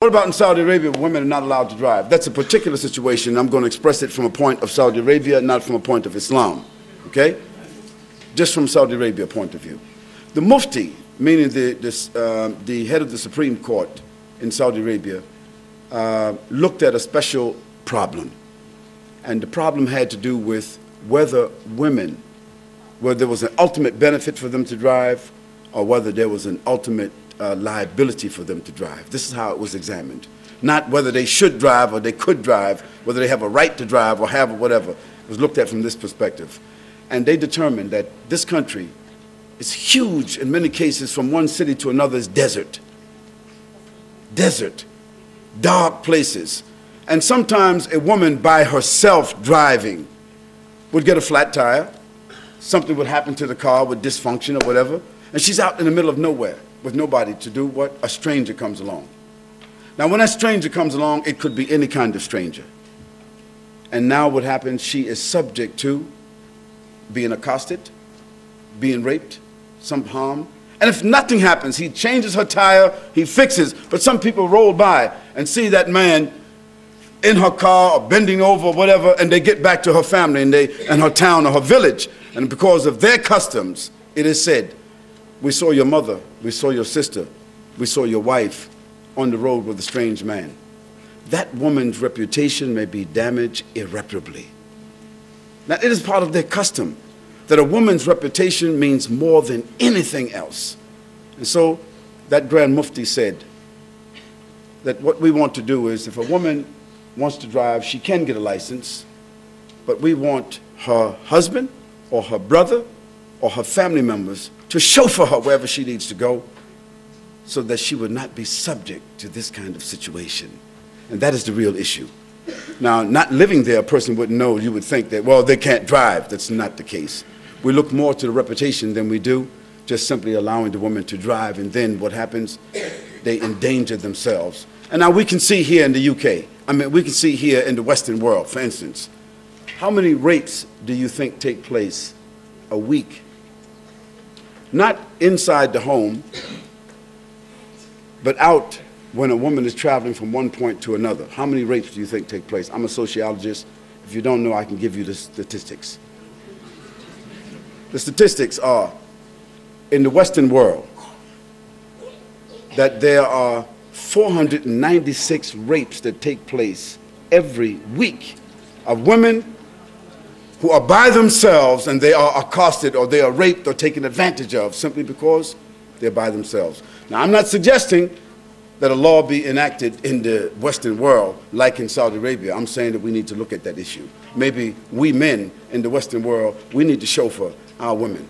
What about in Saudi Arabia where women are not allowed to drive? That's a particular situation. I'm going to express it from a point of Saudi Arabia, not from a point of Islam. Okay? Just from Saudi Arabia point of view. The Mufti, meaning the head of the Supreme Court in Saudi Arabia, looked at a special problem. And the problem had to do with whether women, whether there was an ultimate benefit for them to drive or whether there was an ultimate liability for them to drive. This is how it was examined. Not whether they should drive or they could drive, whether they have a right to drive or have whatever. It was looked at from this perspective. And they determined that this country is huge in many cases. From one city to another is desert. Desert. Dark places. And sometimes a woman by herself driving would get a flat tire. Something would happen to the car with dysfunction or whatever. And she's out in the middle of nowhere with nobody to do what? A stranger comes along. Now when that stranger comes along, it could be any kind of stranger. And now what happens, she is subject to being accosted, being raped, some harm. And if nothing happens, he changes her tire, he fixes. But some people roll by and see that man in her car or bending over or whatever, and they get back to her family and her town or her village. And because of their customs, it is said, we saw your mother, we saw your sister, we saw your wife on the road with a strange man. That woman's reputation may be damaged irreparably. Now, it is part of their custom that a woman's reputation means more than anything else. And so that Grand Mufti said that what we want to do is, if a woman wants to drive, she can get a license, but we want her husband or her brother or her family members to chauffeur her wherever she needs to go so that she would not be subject to this kind of situation. And that is the real issue. Now, not living there, a person wouldn't know. You would think that, well, they can't drive. That's not the case. We look more to the reputation than we do just simply allowing the woman to drive, and then what happens? They endanger themselves. And now we can see here in the UK, I mean, we can see here in the Western world, for instance, how many rapes do you think take place a week? Not inside the home, but out when a woman is traveling from one point to another. How many rapes do you think take place? I'm a sociologist. If you don't know, I can give you the statistics. The statistics are, in the Western world, that there are 496 rapes that take place every week of women who are by themselves and they are accosted or they are raped or taken advantage of simply because they're by themselves. Now, I'm not suggesting that a law be enacted in the Western world like in Saudi Arabia. I'm saying that we need to look at that issue. Maybe we men in the Western world, we need to chauffeur our women.